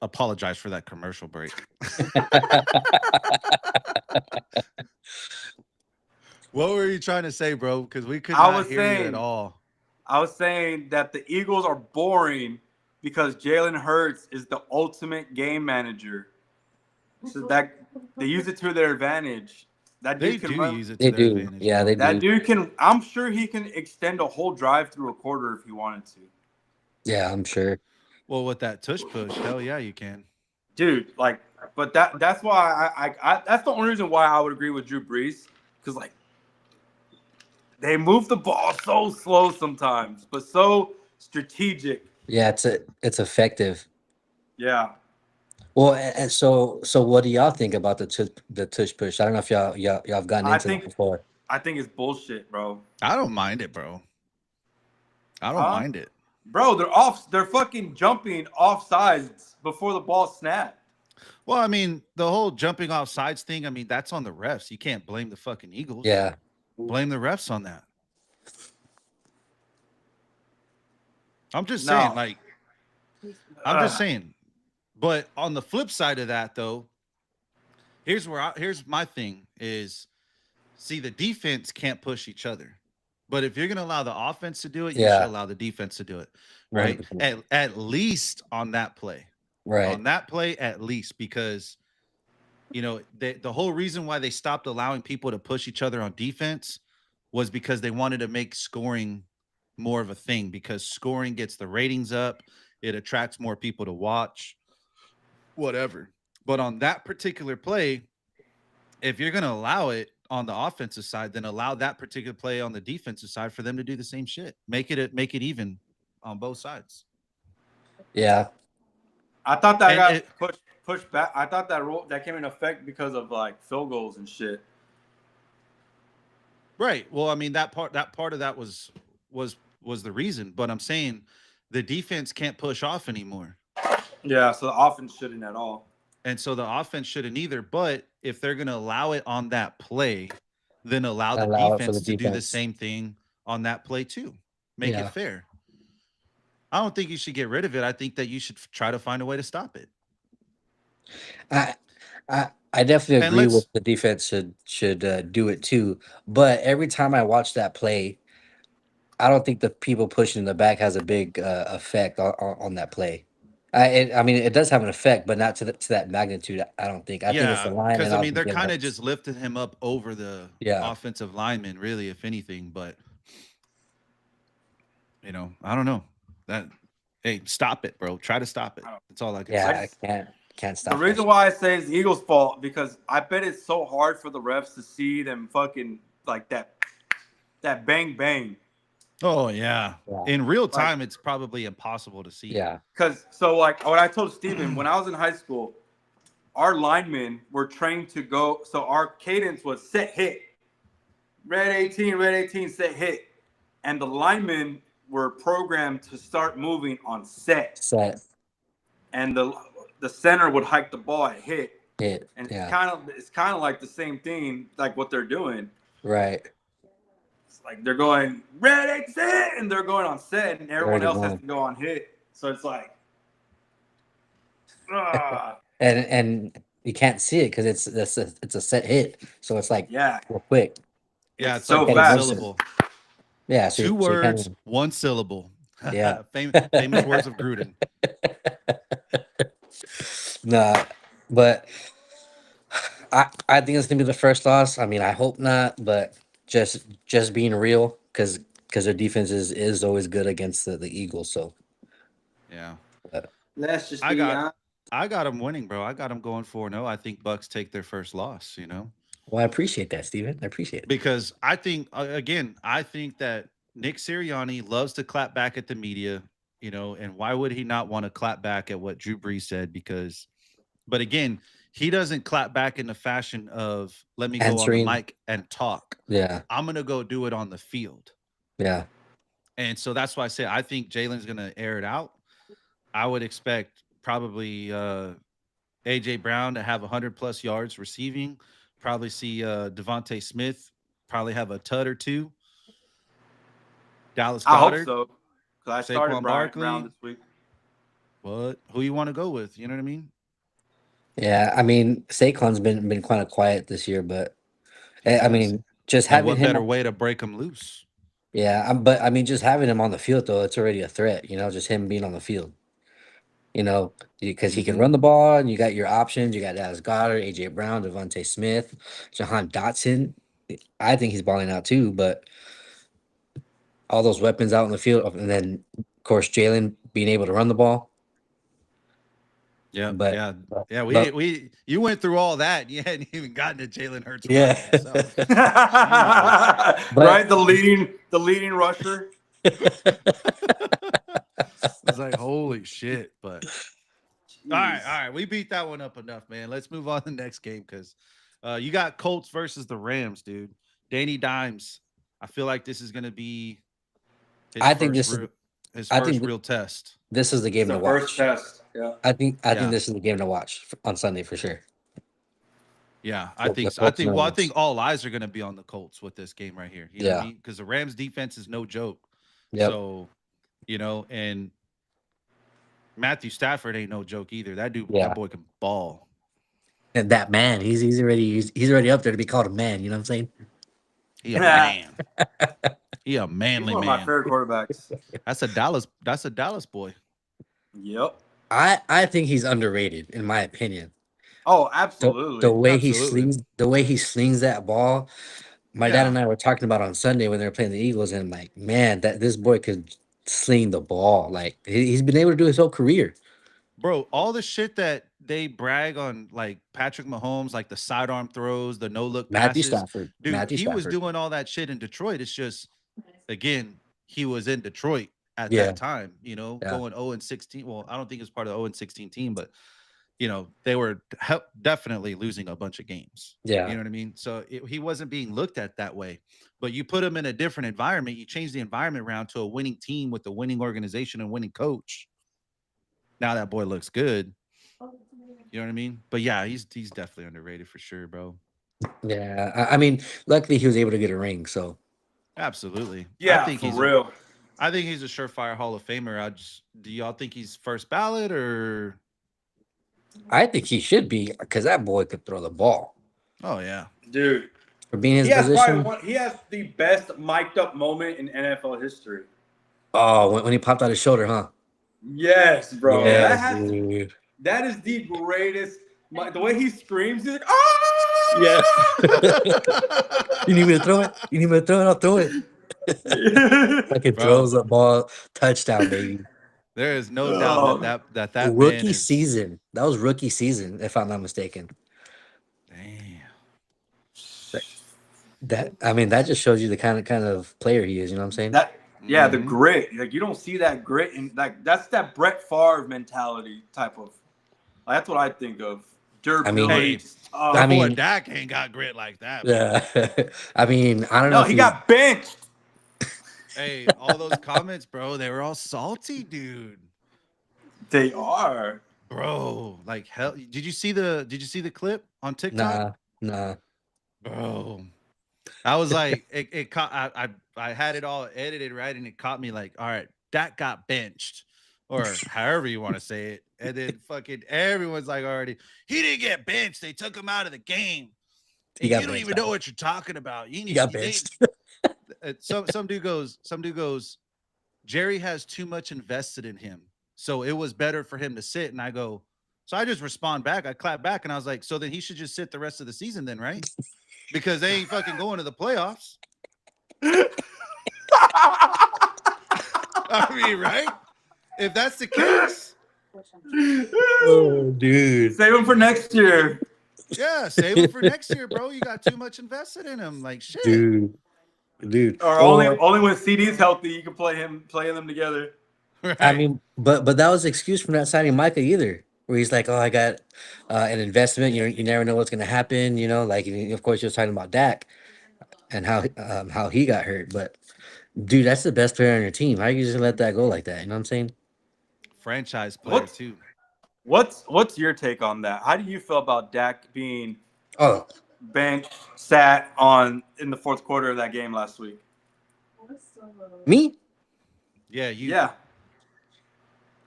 apologize for that commercial break. What were you trying to say, bro? Because we could I not was hear you at saying, all. I was saying that the Eagles are boring because Jalen Hurts is the ultimate game manager. So that they use it to their advantage. That They dude can do run. use it to They their do. advantage, Yeah, they bro. That do. dude can. I'm sure he can extend a whole drive through a quarter if he wanted to. Yeah, I'm sure. Well, with that tush push, hell yeah, you can. Dude, like, but that's why that's the only reason why I would agree with Drew Brees, because like they move the ball so slow sometimes, but so strategic. Yeah, it's effective. Yeah, Well, and so what do y'all think about the tush push? I don't know if y'all have gotten I into that think before. I think it's bullshit, bro. I don't mind it, bro. I don't Huh? mind it. Bro, they're fucking jumping off sides before the ball snapped. Well, I mean, the whole jumping off sides thing, I mean, that's on the refs. You can't blame the fucking Eagles. Yeah, Blame the refs on that. I'm just saying, No. like, I'm just saying. But on the flip side of that, though, here's my thing is see the defense can't push each other. But if you're gonna allow the offense to do it, you should yeah, allow the defense to do it. Right? 100%. At least on that play. Right. On that play, at least, because the whole reason why they stopped allowing people to push each other on defense was because they wanted to make scoring more of a thing because scoring gets the ratings up, it attracts more people to watch, whatever. But on that particular play, if you're going to allow it on the offensive side, then allow that particular play on the defensive side for them to do the same shit. Make it even on both sides. Yeah. I thought that And got it pushed back. I thought that rule that came in effect because of like field goals and shit. right. Well, I mean that part of that was the reason, but I'm saying the defense can't push off anymore. Yeah, so the offense shouldn't at all. And so the offense shouldn't either. But if they're going to allow it on that play, then allow the Allow it for the defense to do the defense. same thing on that play too. Make it Yeah. fair. I don't think you should get rid of it. I think that you should try to find a way to stop it. I I definitely And agree with let's the defense should do it too. But every time I watch that play, I don't think the people pushing in the back has a big effect on that play. I mean, it does have an effect, but not to that magnitude. I don't think. I think it's the yeah, line because and I mean obviously they're Jalen kind of Hurts. just lifting him up over the Yeah, offensive lineman, really, if anything. But I don't know. That hey, stop it, bro. Try to stop it. I don't. That's all I can I say. yeah, I just can't the stop that reason shit. why I say it's the Eagles' fault because I bet it's so hard for the refs to see them fucking like that bang bang. Oh yeah. Yeah, In real Like time, it's probably impossible to see. yeah, because so like what I told Steven when I was in high school, our linemen were trained to go. So our cadence was set hit, red 18, set hit, and the linemen were programmed to start moving on set, set and the center would hike the ball at hit, hit. and Yeah, it's kind of like the same thing, like what they're doing. right. It's like they're going red 18, and they're going on set, and They're everyone already else has going. to go on hit. So it's like, ah, And you can't see it because it's a set hit, so it's like yeah, real quick. Yeah, it's it's like so Can't one glimpse fast. it. syllable. Yeah, Two so you can't words, even. one syllable. Yeah. Famous words of Gruden. Nah, but I think it's gonna be the first loss. I mean, I hope not, but just being real, because their defense is always good against the Eagles. So, Yeah. but, Let's just I be got honest. I got them winning, bro. I got them going 4-0. I think Bucks take their first loss. well, I appreciate that, Steven. I appreciate it. Because I think again, I think that Nick Sirianni loves to clap back at the media, and why would he not want to clap back at what Drew Brees said? But again, he doesn't clap back in the fashion of let me go on the Answering, mic and talk. yeah, I'm gonna go do it on the field. yeah, And so that's why I say I think Jalen's gonna air it out. I would expect probably AJ Brown to have 100 plus yards receiving. Probably see Devontae Smith probably have a tut or two. Dallas I hope Goddard, so because I started Saquon Brian Brown Barkley. this week. But who you want to go with? You know what I mean? Yeah, I mean Saquon's been kind of quiet this year, but He I has. mean just And having what him. better way to break him loose? Yeah, but I mean just having him on the field though, it's already a threat. Just him being on the field. Because he can Mhm. run the ball, and you got your options. You got Dallas Goddard, AJ Brown, Devontae Smith, Jahan Dotson. I think he's balling out too, but all those weapons out in the field, and then of course Jalen being able to run the ball. Yep. But Yeah. Yeah. but You went through all that. And you hadn't even gotten to Jalen Hurts yeah, running himself. Jesus. but Right, the leading rusher. It's like holy shit. But all right. We beat that one up enough, man. Let's move on to the next game because you got Colts versus the Rams, dude. Danny Dimes. I feel like this is gonna be his I think first this is real his I first think real test. this is the It's game to the first watch. test. Yeah. I think Yeah. this is the game to watch on Sunday for sure. Yeah, I think The so. I Colts and think the well, I Rams. think all eyes are gonna be on the Colts with this game right here. You know what I Yeah. mean? Because the Rams defense is no joke. Yep. So, and Matthew Stafford ain't no joke either. That Yeah. boy can ball. And that man, he's already up there to be called a man. You know what I'm saying? He a man. He a He's manly one of my man. favorite quarterbacks. That's a Dallas boy. Yep. I think he's underrated in my opinion. Oh, The absolutely. way he Absolutely. slings that ball. My dad Yeah. and I were talking about on Sunday when they were playing the Eagles, and like, man, that this boy could sling the ball. Like he's been able to do his whole career. Bro, all the shit that they brag on, like Patrick Mahomes, like the sidearm throws, the no look Matthew passes, Stafford. dude, Matthew he was Stafford. doing all that shit in Detroit. It's just, again, he was in Detroit at Yeah. that time, Yeah. going 0-16. Well, I don't think it was part of the 0-16 team, but they were definitely losing a bunch of games. Yeah. You know what I mean? So he wasn't being looked at that way. But you put him in a different environment, you change the environment around to a winning team with a winning organization and winning coach. Now that boy looks good. You know what I mean? But yeah, he's definitely underrated for sure, bro. Yeah. I mean, luckily he was able to get a ring. So Absolutely. Yeah, I think for he's real. I think he's a surefire Hall of Famer. Do y'all think he's first ballot or? I think he should be because that boy could throw the ball Oh yeah, Dude. for being his He has position. he has the best mic'd up moment in NFL history. Oh, when he popped out his shoulder, huh? Yes, bro. Yeah, dude. That is the greatest. The way he screams, he's like, "Ah!" Yeah. You need me to throw it? You need me to throw it? I'll throw it. Like it Bro. throws the ball, touchdown, baby. there is no Oh. doubt that man Rookie is. season. That was rookie season, if I'm not mistaken. Damn. That just shows you the kind of player he is. You know what I'm saying? The Mhm. grit. Like you don't see that grit, and like that's that Brett Favre mentality type of. Like, that's what I think of. Durability. That I boy mean- Dak ain't got grit like that. Yeah. I mean, I don't know. no, if he got benched. Hey, all those comments, bro, they were all salty, dude. They are. Bro, like hell. Did you see the clip on TikTok? Nah. Bro, I was like, it caught. I had it all edited right, and it caught me like, all right, Dak got benched, or however you want to say it, and then fucking everyone's like, already, he didn't get benched. They took him out of the game. He And got you don't benched even know out. what you're talking about. He got benched. Some dude goes, Jerry has too much invested in him, so it was better for him to sit. And I go, so I just respond back. I clap back, and I was like, so then he should just sit the rest of the season, then, right? Because they ain't fucking going to the playoffs. I mean, right? If that's the case, Oh, dude. Save him for next year. yeah, save him for next year, bro. You got too much invested in him. Like shit. Dude. Or only when CD's healthy, you can play them together. Right? I mean, but that was the excuse for not signing Micah either. Where he's like, "Oh, I got an investment. You never know what's gonna happen." Like of course you're talking about Dak and how he got hurt. But dude, that's the best player on your team. How you just let that go like that? You know what I'm saying? Franchise player What? too. What's your take on that? How do you feel about Dak being Oh, benched, in the fourth quarter of that game last week? me? Yeah, you. Yeah.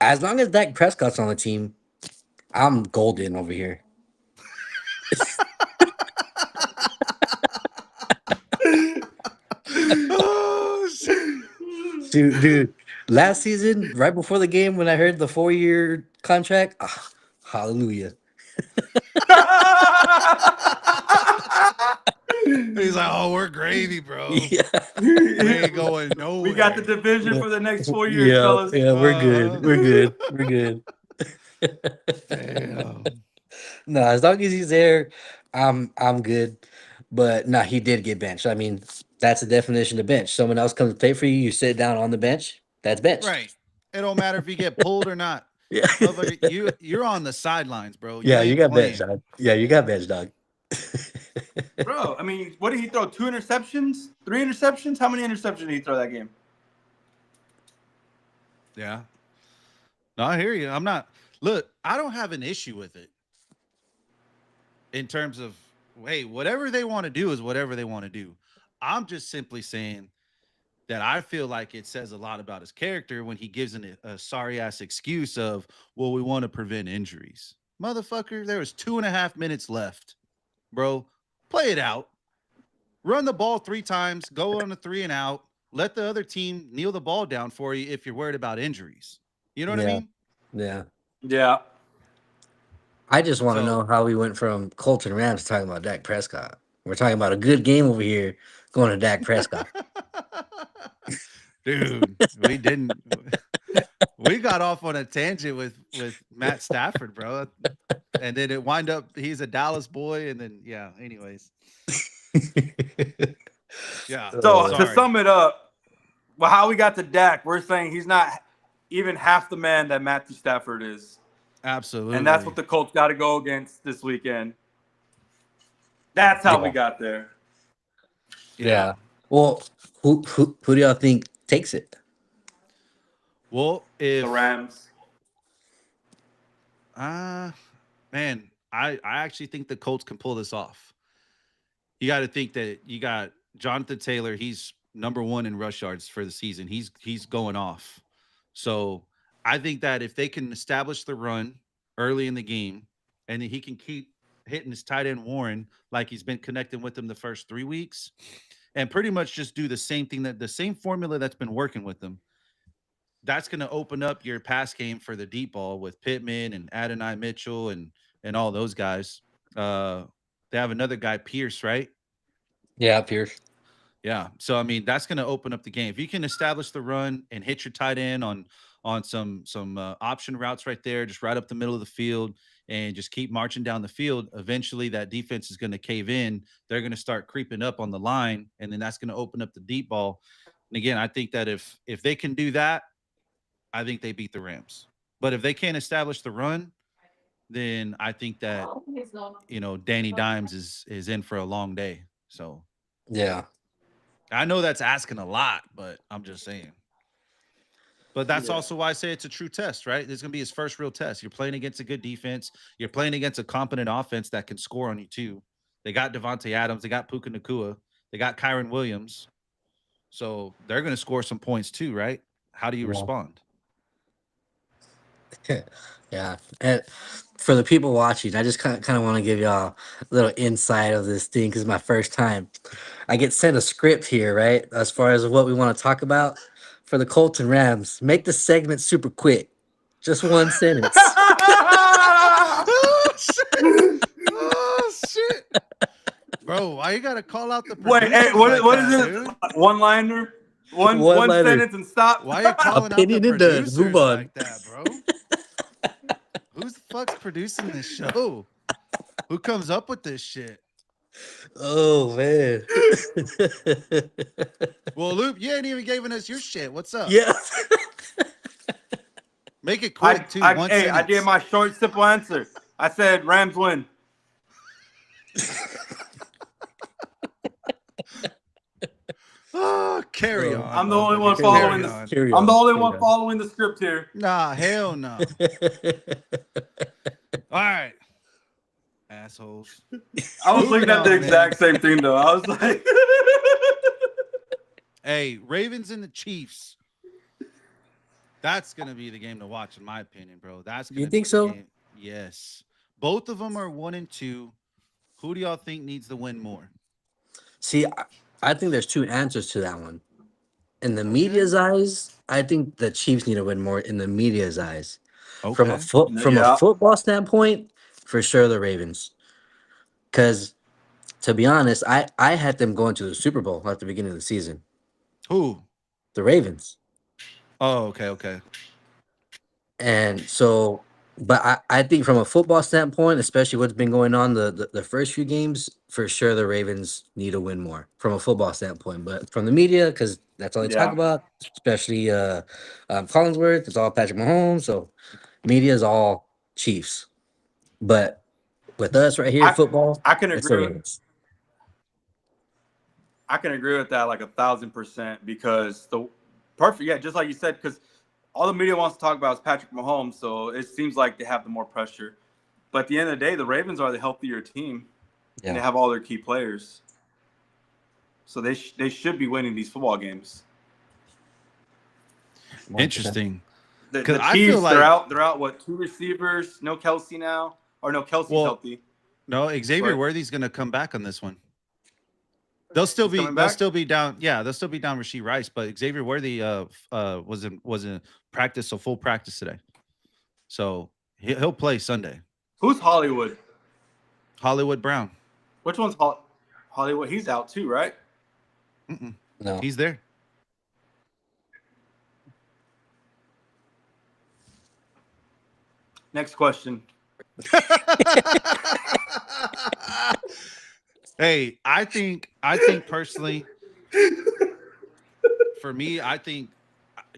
As long as Dak Prescott's on the team, I'm golden over here. Oh shit. Dude, last season, right before the game, when I heard the 4-year contract, hallelujah. He's like, oh, we're gravy, bro. Yeah, We ain't going nowhere. We got the division for the next 4 years, yeah, fellas. yeah. We're good. We're good. We're good. Damn. No, as long as he's there, I'm good. But no, he did get benched. I mean, that's the definition of bench. Someone else comes to play for you, you sit down on the bench. That's bench. Right. It don't matter if you get pulled or not. Yeah. Motherfucker, you're on the sidelines, bro. Yeah, you ain't got playing. bench, dog. Yeah, you got bench, dog. Bro, I mean, what did he throw? 2 interceptions? 3 interceptions? How many interceptions did he throw that game? Yeah. No, I hear you. I'm not. Look, I don't have an issue with it. In terms of, hey, whatever they want to do is whatever they want to do. I'm just simply saying that I feel like it says a lot about his character when he gives a sorry ass excuse of, well, we want to prevent injuries. Motherfucker, there was 2.5 minutes left, bro. Play it out. Run the ball 3 times, go on a 3 and out. Let the other team kneel the ball down for you if you're worried about injuries. You know what I Yeah. mean? Yeah. Yeah. I just want to So- know how we went from Colton Rams talking about Dak Prescott. We're talking about a good game over here going to Dak Prescott. Dude, we didn't. We got off on a tangent with Matt Stafford, bro, and then it wind up he's a Dallas boy, and then yeah. Anyways, yeah. So Oh, to sum it up, well, how we got to Dak, we're saying he's not even half the man that Matthew Stafford is. Absolutely, And that's what the Colts got to go against this weekend. That's how we got there. yeah. Well, who do y'all think takes it? Well, if The Rams. man, I actually think the Colts can pull this off. You got to think that you got Jonathan Taylor. He's number 1 in rush yards for the season. He's going off. So I think that if they can establish the run early in the game, and then he can keep hitting his tight end Warren like he's been connecting with him the first 3 weeks, and pretty much just do the same thing, that the same formula that's been working with them. That's going to open up your pass game for the deep ball with Pittman and Adonai Mitchell and all those guys. They have another guy, Pierce, right? Yeah, Pierce. Yeah. So I mean, that's going to open up the game. If you can establish the run and hit your tight end on some option routes right there, just right up the middle of the field, and just keep marching down the field, eventually that defense is going to cave in. They're going to start creeping up on the line, and then that's going to open up the deep ball. And again, I think that if they can do that, I think they beat the Rams. But if they can't establish the run, then I think that Danny Dimes is in for a long day. So Yeah. I know that's asking a lot, but I'm just saying. But that's also why I say it's a true test, right? It's going to be his first real test. You're playing against a good defense. You're playing against a competent offense that can score on you too. They got Devontae Adams. They got Puka Nacua. They got Kyron Williams. So they're going to score some points too, right? How do you respond? Yeah. And for the people watching, I just kind of want to give y'all a little insight of this thing because it's my first time. I get sent a script here, right? As far as what we want to talk about for the Colts and Rams. Make the segment super quick. Just one sentence. Oh, shit. Oh, shit. Bro, why you got to call out the Wait, hey, producers what like is that, it? dude? One-liner? One One-liner. sentence and stop? Why you calling Opinion out the and done. producers Move on. like that, bro? Who's the fuck's producing this show? Who comes up with this shit? Oh, man. Well, Luke, you ain't even giving us your shit. What's up? Yeah. Make it quick, too. I One did sentence. my short, simple answer. I said Rams win. Oh, carry on. I'm the only one motherfucker. following Carry this. on. Carry I'm the on, only carry one on. following the script here. Nah, hell no. All right. Assholes. I was Moving looking at the on, exact same thing though. I was like, Hey, Ravens and the Chiefs. That's gonna be the game to watch, in my opinion, bro. That's You gonna be think the so? game. Yes, both of them are 1-2. Who do y'all think needs to win more? See, I think there's two answers to that one. In the Okay. media's eyes, I think the Chiefs need to win more. In the media's eyes, Okay. from a Yeah. football standpoint, for sure the Ravens. Because to be honest, I had them going to the Super Bowl at the beginning of the season. Who? The Ravens. Oh, okay, okay. And so, but I think from a football standpoint, especially what's been going on the first few games, for sure the Ravens need to win more from a football standpoint. But from the media, because that's all they talk Yeah. about, especially Collinsworth, it's all Patrick Mahomes. So media is all Chiefs. But with us right here, I football, I can it's the agree with Ravens. I can agree with that like 1,000% because the perfect, yeah, just like you said, because all the media wants to talk about is Patrick Mahomes, so it seems like they have the more pressure. But at the end of the day, the Ravens are the healthier team, and they Yeah. have all their key players, so they should be winning these football games. 100%. Interesting. The Because I feel Chiefs, they're like, out. They're out. What, two receivers? No Kelsey now, or no Kelsey's well, healthy, no, Xavier but Worthy's gonna come back on this one. They'll still he's be coming they'll back. still be down. Yeah, they'll still be down Rasheed Rice, but Xavier Worthy was in practice, so full practice today. So he'll play Sunday. Who's Hollywood? Hollywood Brown. Which one's Hollywood? He's out too, right? Mm-mm. No. He's there. Next question. Hey, I think personally, for me, I think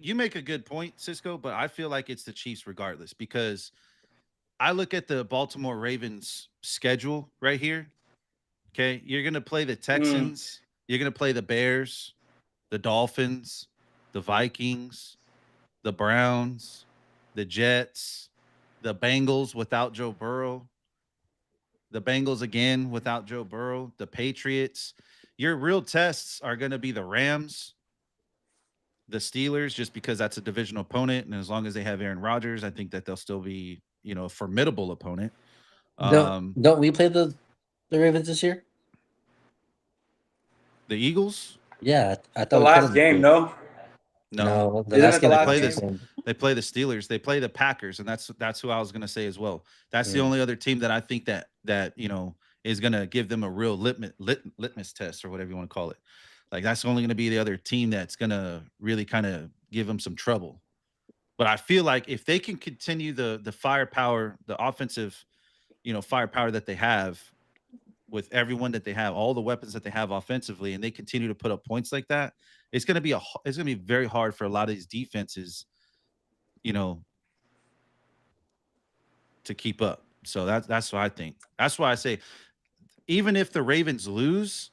you make a good point, Cisco, but I feel like it's the Chiefs regardless because I look at the Baltimore Ravens schedule right here. Okay, you're gonna play the Mm. Texans, you're gonna play the Bears, the Dolphins, the Vikings, the Browns, the Jets, the Bengals without Joe Burrow, the Bengals again without Joe Burrow, the Patriots. Your real tests are going to be the Rams, the Steelers, just because that's a divisional opponent. And as long as they have Aaron Rodgers, I think that they'll still be, a formidable opponent. Don't Um, don't we play the Ravens this year? the Eagles, Yeah, I The thought we played last them this game, year. no? no. No, the Isn't last it the game They I last play think we game? this. played. They play the Steelers. They play the Packers, and that's who I was going to say as well. That's the Mm. only other team that I think that is going to give them a real litmus test or whatever you want to call it. Like that's only going to be the other team that's going to really kind of give them some trouble. But I feel like if they can continue the firepower, the offensive, firepower that they have with everyone that they have, all the weapons that they have offensively, and they continue to put up points like that, it's going to be very hard for a lot of these defenses, you know, to keep up. So that's what I think. That's why I say even if the Ravens lose,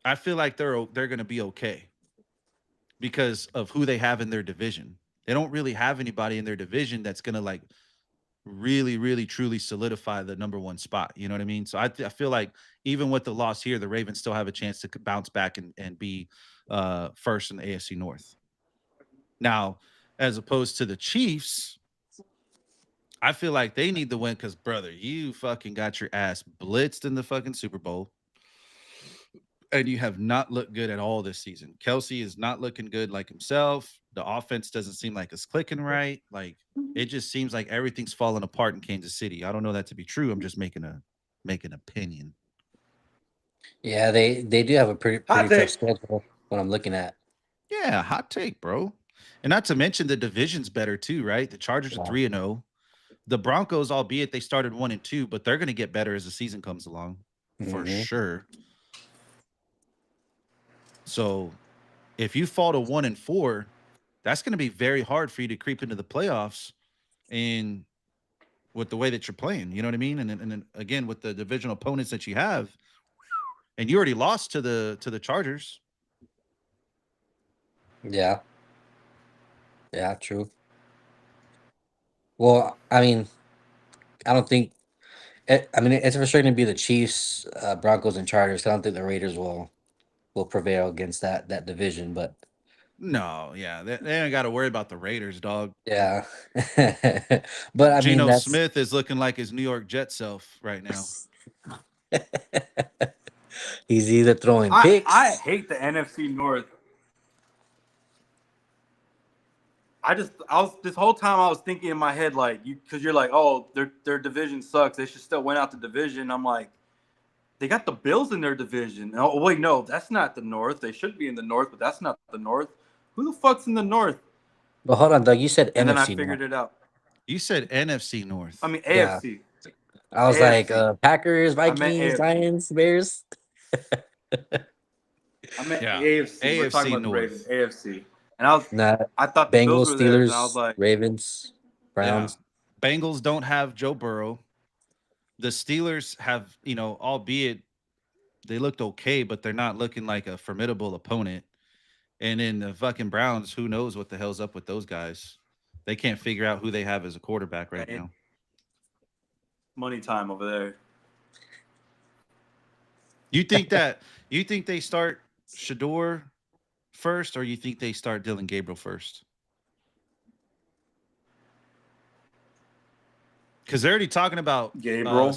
I feel like they're going to be okay because of who they have in their division. They don't really have anybody in their division that's going to like really, really, truly solidify the number one spot. You know what I mean? So I feel like even with the loss here, the Ravens still have a chance to bounce back and be first in the AFC North. Now, as opposed to the Chiefs, I feel like they need the win because, brother, you fucking got your ass blitzed in the fucking Super Bowl. And you have not looked good at all this season. Kelsey is not looking good like himself. The offense doesn't seem like it's clicking right. Like it just seems like everything's falling apart in Kansas City. I don't know that to be true. I'm just making opinion. Yeah, they do have a Hot pretty tough take. schedule. What I'm looking at. Yeah, hot take, bro. And not to mention the division's better too, right? The Chargers are Yeah. 3-0. The Broncos, albeit they started 1-2, but they're going to get better as the season comes along for Mhm. sure. So if you fall to 1-4, that's going to be very hard for you to creep into the playoffs and with the way that you're playing. You know what I mean? And then again with the divisional opponents that you have, and you already lost to the Chargers. Yeah, yeah, true. Well, I mean, I don't think. I mean, it's for sure going to be the Chiefs, Broncos, and Chargers. I don't think the Raiders will prevail against that division. But No, yeah, they ain't got to worry about the Raiders, dog. Yeah. But I mean, Geno that's Smith is looking like his New York Jet self right now. he's either throwing I picks. hate the NFC North. I was this whole time I was thinking in my head like because you're like, oh, their division sucks. They should still win out the division. I'm like, they got the Bills in their division. Oh wait, no, that's not the North. They should be in the North, but that's not the North. Who the fuck's in the North? But hold on, Doug. You said And then I NFC figured North. it out. You said NFC North. I mean Yeah. AFC. I was like, AFC. Packers, I meant Vikings, AFC. Lions, Bears. I meant Yeah. AFC. We're talking AFC about the North. Ravens. AFC. And Nah, I thought the Bills Bengals, were there, and I was Steelers, like, Ravens, Browns. Yeah. Bengals don't have Joe Burrow. The Steelers have, albeit they looked okay, but they're not looking like a formidable opponent. And then the fucking Browns, who knows what the hell's up with those guys? They can't figure out who they have as a quarterback right now. money time over there. You think they start Shador first, or you think they start Dylan Gabriel first? Because they're already talking about Gabriel.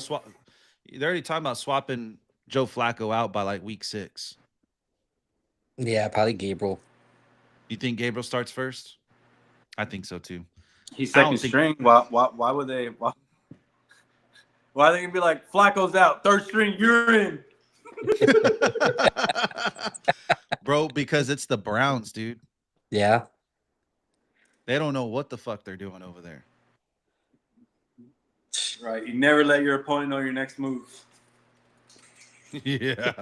they're already talking about swapping Joe Flacco out by like week 6. Yeah, probably Gabriel. You think Gabriel starts first? I think so too. He's I don't second string. Why would they? Why are they gonna be like Flacco's out, third string, you're in? Bro, because it's the Browns, dude. Yeah. They don't know what the fuck they're doing over there. Right. You never let your opponent know your next move. Yeah.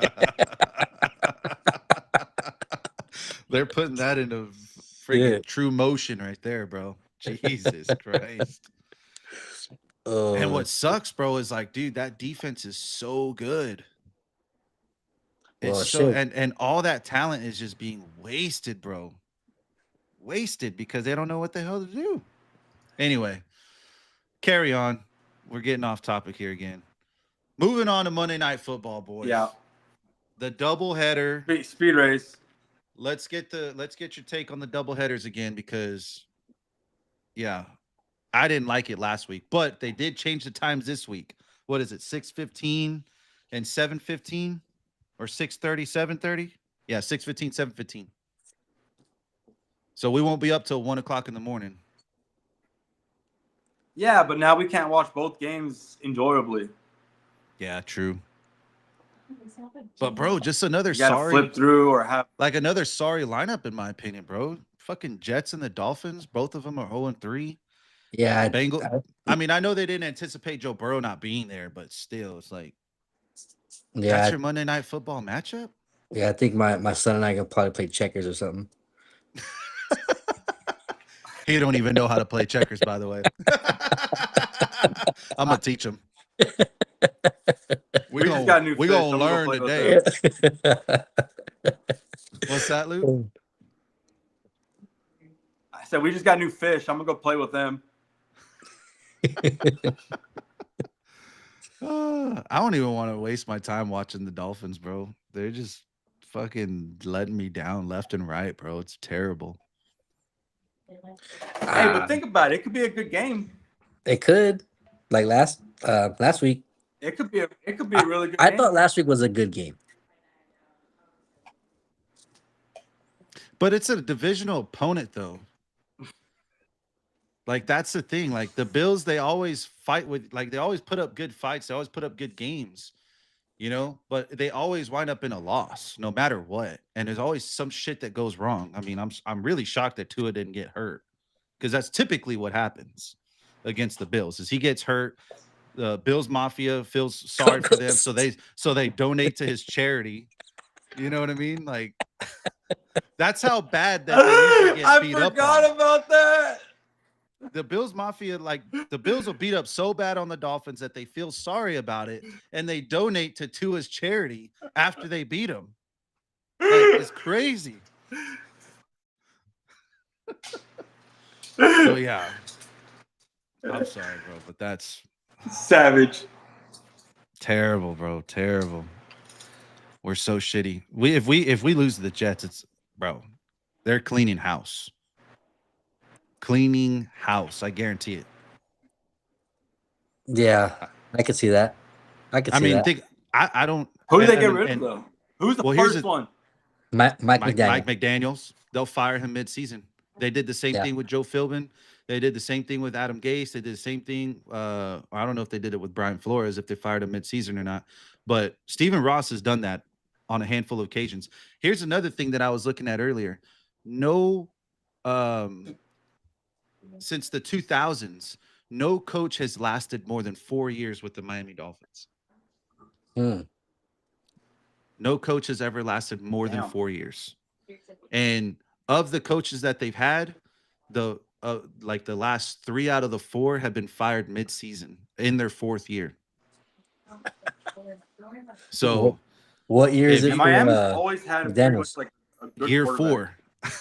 They're putting that into freaking true motion right there, bro. Jesus Christ. And what sucks, bro, is like, dude, that defense is so good. It's so and all that talent is just being wasted, bro. Wasted because they don't know what the hell to do. Anyway, carry on. We're getting off topic here again. Moving on to Monday Night Football, boys. Yeah. The doubleheader. Speed race. Let's get your take on the doubleheaders again because, yeah, I didn't like it last week, but they did change the times this week. What is it, 6:15 and 7:15, or 6:30, 7:30? Yeah, 6:15, 7:15. So we won't be up till 1:00 in the morning. Yeah, but now we can't watch both games enjoyably. Yeah, true. But bro, just another You gotta sorry flip through or have another sorry lineup in my opinion, bro. Fucking Jets and the Dolphins, both of them are 0-3. Yeah. I mean, I know they didn't anticipate Joe Burrow not being there, but still, it's like, Yeah. that's your Monday Night Football matchup? Yeah, I think my son and I can probably play checkers or something. He don't even know how to play checkers, by the way. I'm gonna teach him. We just got new we fish. gonna I'm learn play with today. them. What's that, Luke? I said we just got new fish. I'm gonna go play with them. I don't even want to waste my time watching the Dolphins, bro. They're just fucking letting me down left and right, bro. It's terrible. Hey, but think about it. It could be a good game. It could, like last week. It could be a really good I game. thought last week was a good game. But it's a divisional opponent, though. Like, that's the thing. Like, the Bills, they always fight with, like, they always put up good fights. They always put up good games, but they always wind up in a loss no matter what. And there's always some shit that goes wrong. I mean, I'm really shocked that Tua didn't get hurt because that's typically what happens against the Bills is he gets hurt. The Bills Mafia feels sorry for them. So they donate to his charity. You know what I mean? Like, that's how bad that they usually get beat up. I forgot about that. The Bills Mafia, like, the Bills will beat up so bad on the Dolphins that they feel sorry about it and they donate to Tua's charity after they beat him. Like, it's crazy. So yeah, I'm sorry, bro, but that's savage. Terrible, bro. Terrible. We're so shitty. If we lose to the Jets, it's, bro, They're cleaning house. Cleaning house. I guarantee it. Yeah, I could see that. I could I see mean, that. I don't. Who did they and- get and- rid of and- though? Who's the well, here's first the- one? Mike Mike McDaniel. McDaniels. They'll fire him mid-season. They did the same Yeah. thing with Joe Philbin. They did the same thing with Adam Gase. They did the same thing. I don't know if they did it with Brian Flores, if they fired him mid-season or not. But Stephen Ross has done that on a handful of occasions. Here's another thing that I was looking at earlier. No, since the 2000s, no coach has lasted more than 4 years with the Miami Dolphins. Hmm. No coach has ever lasted more than Damn. 4 years. And of the coaches that they've had, the like the last 3 out of the 4 have been fired mid-season in their 4th year. So What year is If it And for Miami's always had pretty much McDaniels? like a good year quarterback. 4.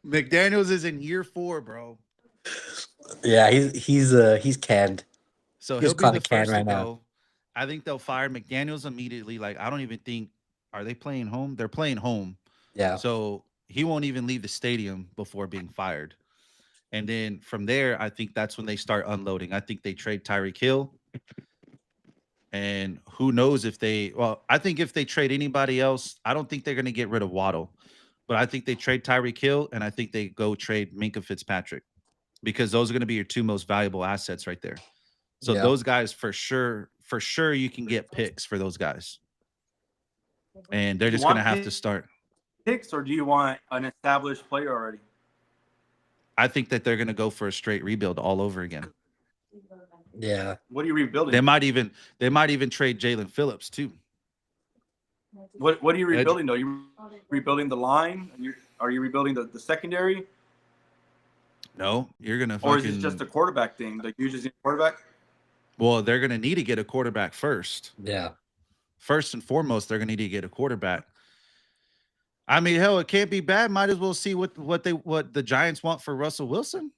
McDaniels is in year 4, bro. Yeah, he's canned. So He's he'll be caught the a can first to right now. go. I think they'll fire McDaniels immediately. Like, I don't even think, are they playing home? They're playing home. Yeah. So he won't even leave the stadium before being fired. And then from there, I think that's when they start unloading. I think they trade Tyreek Hill. And who knows if I think if they trade anybody else, I don't think they're going to get rid of Waddle. But I think they trade Tyreek Hill, and I think they go trade Minkah Fitzpatrick, because those are going to be your 2 most valuable assets right there. So Yeah. those guys, for sure, you can get picks for those guys. And they're You just going to want have to picks? start. Picks, or do you want an established player already? I think that they're going to go for a straight rebuild all over again. Yeah. What are you rebuilding? They might even trade Jalen Phillips too. What are you rebuilding though? You rebuilding the line? Are you rebuilding the secondary? No, you're gonna. Or is it just a quarterback thing? Like you just need a quarterback? Well, they're gonna need to get a quarterback first. Yeah. First and foremost, they're gonna need to get a quarterback. I mean, hell, it can't be bad. Might as well see what the Giants want for Russell Wilson.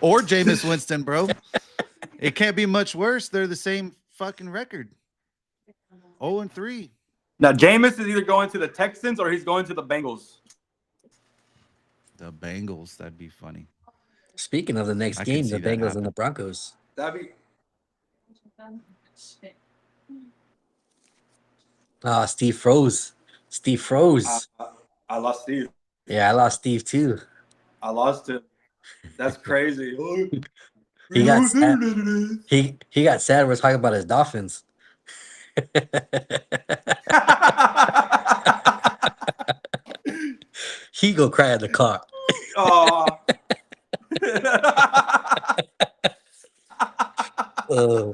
Or Jameis Winston, bro. It can't be much worse. They're the same fucking record. 0-3. Now Jameis is either going to the Texans or he's going to the Bengals. The Bengals, that'd be funny. Speaking of the next I can game, see the that Bengals happen. and the Broncos. That'd be Steve froze. Steve froze. I lost Steve. Yeah, I lost Steve too. I lost him. That's crazy. He got sad. He got sad. We're talking about his Dolphins. He go cry at the car. Oh. Oh.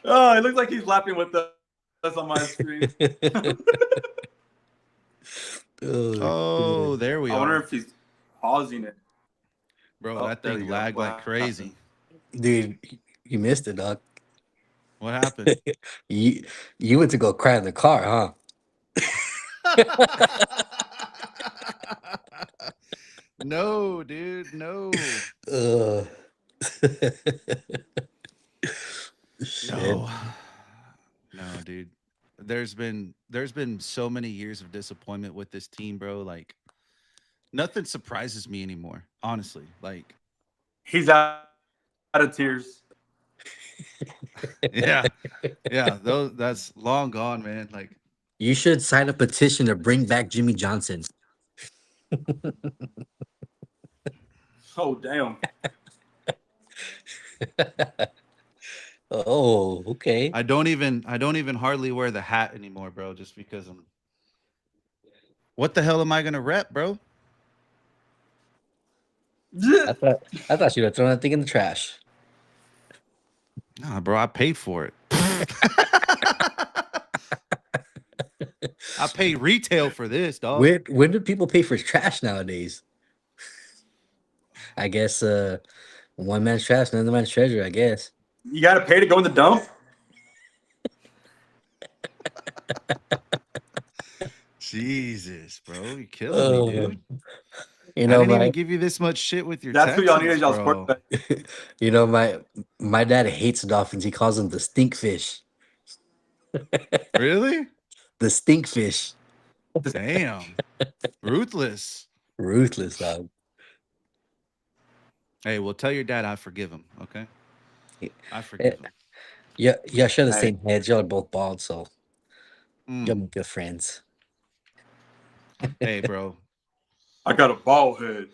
Oh, it looks like he's laughing with us on my screen. Oh, there we I wonder are. if he's pausing it. Bro, Oh, that there thing you go. lagged like Wow. crazy. Dude, you missed it, dog. What happened? You went to go cry in the car, huh? No, dude, no. Shit. No. No, dude. There's been so many years of disappointment with this team, bro. Like, nothing surprises me anymore, honestly. Like, He's out of tears. yeah. That's long gone, man. Like, You should sign a petition to bring back Jimmy Johnson. Oh, damn. Oh, okay. I don't even hardly wear the hat anymore, bro, just because I'm what the hell am I gonna rep, bro? I thought you would have thrown that thing in the trash. Nah, bro, I paid for it. I paid retail for this, dog. When do people pay for trash nowadays? I guess one man's trash, another man's treasure, I guess. You got to pay to go in the dump? Jesus, bro, you killing me, dude. You I know, didn't even my give you this much shit with your. That's what y'all need Texans, as y'all's bro. quarterback. you know, my dad hates Dolphins. He calls them the stink fish. Really? The stinkfish. Damn. Ruthless. Ruthless, dog. Hey, well, tell your dad I forgive him. Okay, Yeah, I forgive him. yeah, y'all share the Hey, same heads. Y'all are both bald, so y'all Mm. make good friends. Hey, bro, I got a bald head.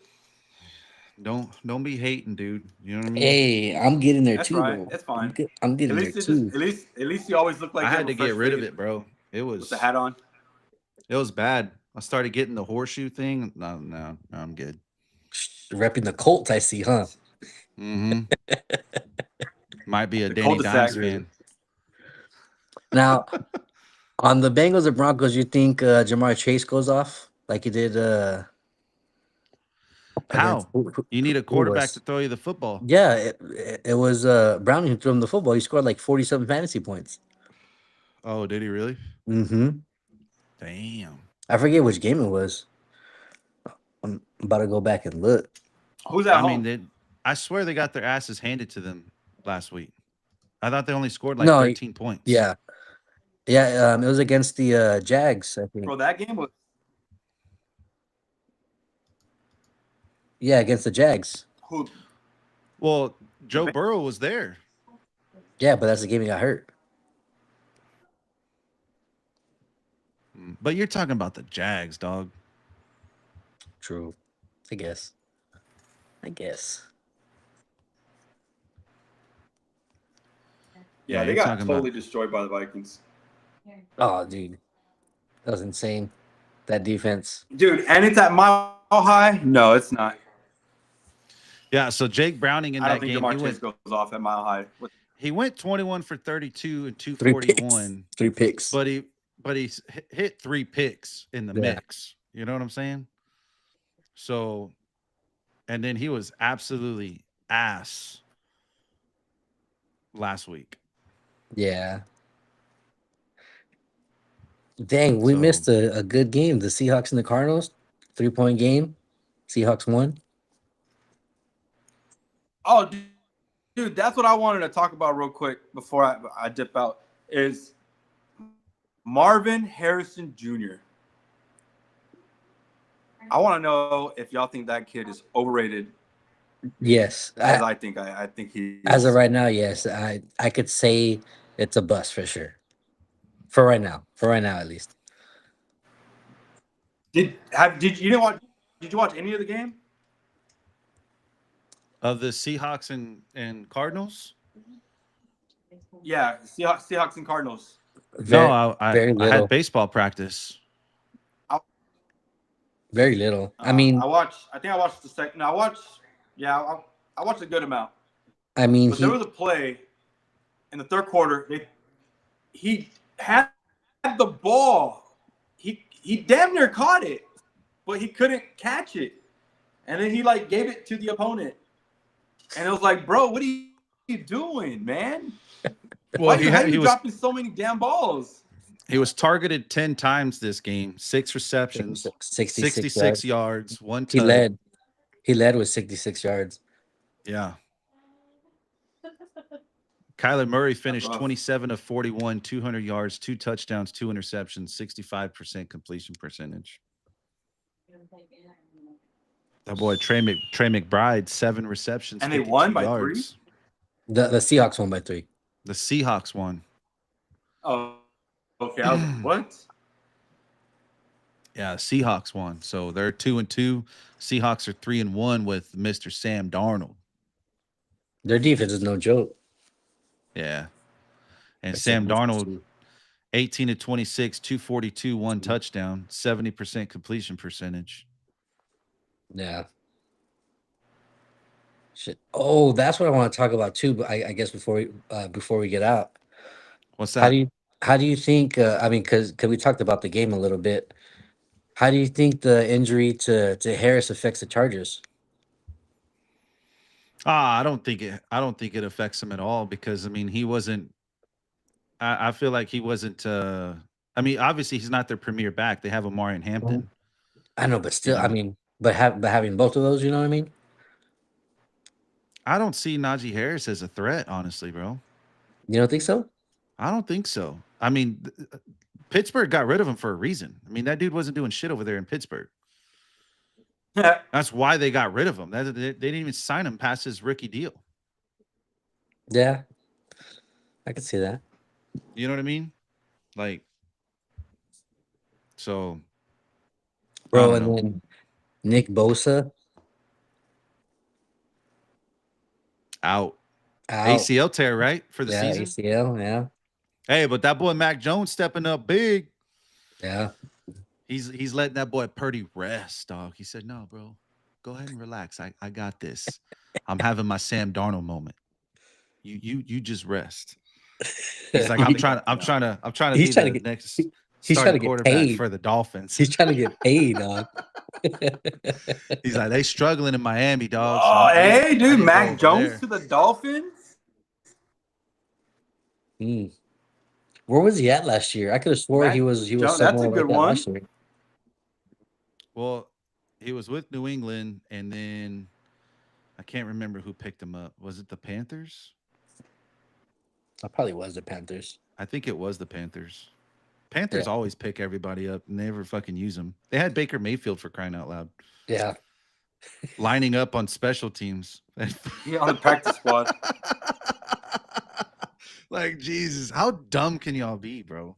don't be hating, dude. You know what I mean? Hey, I'm getting there That's too, right. though. It's fine. I'm At getting there least it just too. at least you always look like I you have had a to fresh get rid of fade it, bro. with the hat on. It was bad. I started getting the horseshoe thing. No, I'm good. Repping the Colts, I see, huh? Mm-hmm. Might be a The Danny cul-de-sac. Dimes fan. Now, on the Bengals and Broncos, you think Jamar Chase goes off like he did against How? You need a who it quarterback to was? throw you the football. Yeah, it was Browning who threw him the football. He scored like 47 fantasy points. Oh, did he really? Mm-hmm. Damn. I forget which game it was. I'm about to go back and look. Who's at I mean, home? I swear they got their asses handed to them last week. I thought they only scored like No, 13 points. yeah, yeah. It was against the Jags, I think. Bro, that game was Yeah, against the Jags. who Well, the Joe Burrow was there. Yeah, but that's the game he got hurt. But you're talking about the Jags, dog. True. I guess. I guess. Yeah, Yeah, they you're got talking about. totally destroyed by the Vikings. Oh, dude, that was insane. That defense. Dude, and it's at Mile High? No, it's not. Yeah, so Jake Browning in I don't that think game, Jamar Chase goes off at Mile High. he went 21 for 32 and 3 picks. 241, 3 picks. but he hit 3 picks in the Yeah. mix. You know what I'm saying? So, and then he was absolutely ass last week. Yeah. Dang, we So missed a good game. The Seahawks and the Cardinals, 3-point game. Seahawks won. Oh, dude, that's what I wanted to talk about real quick before I dip out is Marvin Harrison Jr. I want to know if y'all think that kid is overrated Yes. as I think. I think he is. As of right now, yes. I could say it's a bust for sure. For right now. For right now, at least. Did you watch any of the game? of the Seahawks and Cardinals, Yeah, Seahawks and Cardinals. Very, no, I very I little. had baseball practice. Very little. I mean, I think I watched the second. No, I watched a good amount. but There was a play in the third quarter. He had the ball. He damn near caught it, but he couldn't catch it. And then he like gave it to the opponent. And it was like, bro, what are you doing, man? Well, How are you he was dropping so many damn balls? he was targeted 10 times this game, 6 receptions, 66 yards, one He touch. led with 66 yards. Yeah. Kyler Murray finished rough. 27 of 41, 200 yards, 2 touchdowns, 2 interceptions, 65% completion percentage. That boy Trey McBride, 7 receptions, And they 52 won by yards. 3? The Seahawks won by 3. The Seahawks won. Oh, okay. I was like, what? Yeah, Seahawks won. So they're 2-2. Seahawks are 3-1 with Mr. Sam Darnold. Their defense is no joke. Yeah. And That's Sam it, that's Darnold, true. 18 to 26, 242, 1 touchdown, 70% completion percentage. Yeah. Shit. Oh, that's what I want to talk about too. But I guess before we get out, What's how that? do you think? I mean, because we talked about the game a little bit. How do you think the injury to Harris affects the Chargers? I don't think it affects him at all because I mean he wasn't I feel like he wasn't I mean, obviously he's not their premier back. They have Amari and Hampton. I know, but still, I know. mean, but having both of those, you know what I mean? I don't see Najee Harris as a threat, honestly, bro. You don't think so? I don't think so. I mean, Pittsburgh got rid of him for a reason. I mean, that dude wasn't doing shit over there in Pittsburgh. That's why they got rid of him. They didn't even sign him past his rookie deal. Yeah, I could see that. You know what I mean? Like, so, Bro, I and don't know. then Nick Bosa Out. out. ACL tear, right? For the Yeah, season. ACL. Yeah, Hey, but that boy Mac Jones stepping up big. yeah. He's letting that boy Purdy rest, dog. He said, "No, bro, go ahead and relax. I got this. I'm having my Sam Darnold moment. You just rest." He's like, I'm trying to He's be trying to the get- next he's trying to starting get quarterback paid. for the Dolphins. He's trying to get paid, dog. He's like, they struggling in Miami, dog. so Oh, I hey, need dude, to Mac go over Jones there." to the Dolphins. Hmm. Where was he at last year? I could have swore Mac he was Jones, that's a somewhere like good that one. last year. Well, he was with New England, and then I can't remember who picked him up. Was it the Panthers? I probably was the Panthers. I think it was the Panthers. Panthers Yeah. always pick everybody up and never fucking use them. They had Baker Mayfield for crying out loud, Yeah. lining up on special teams. Yeah, on the practice squad. Like, Jesus, how dumb can y'all be, bro?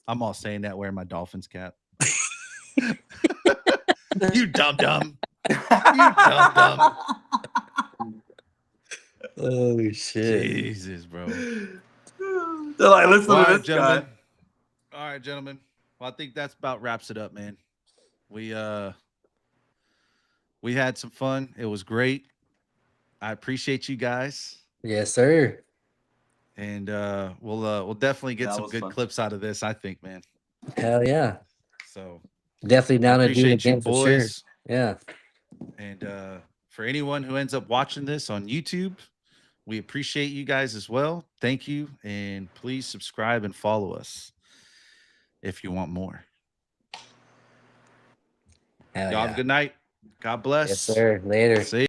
I'm all saying that wearing my Dolphins cap. You dumb. You dumb. Oh shit. Jesus, bro. They're like, listen All to right, this gentlemen. guy. All right, gentlemen. Well, I think that's about wraps it up, man. We had some fun. It was great. I appreciate you guys. Yes, sir. And we'll definitely get That some was good fun. clips out of this, I think, man. Hell yeah. So Definitely down to do it appreciate you, again for sure. boys. Yeah. And for anyone who ends up watching this on YouTube, we appreciate you guys as well. Thank you. And please subscribe and follow us if you want more. Hell Y'all have yeah. a good night. God bless. Yes, sir. Later. See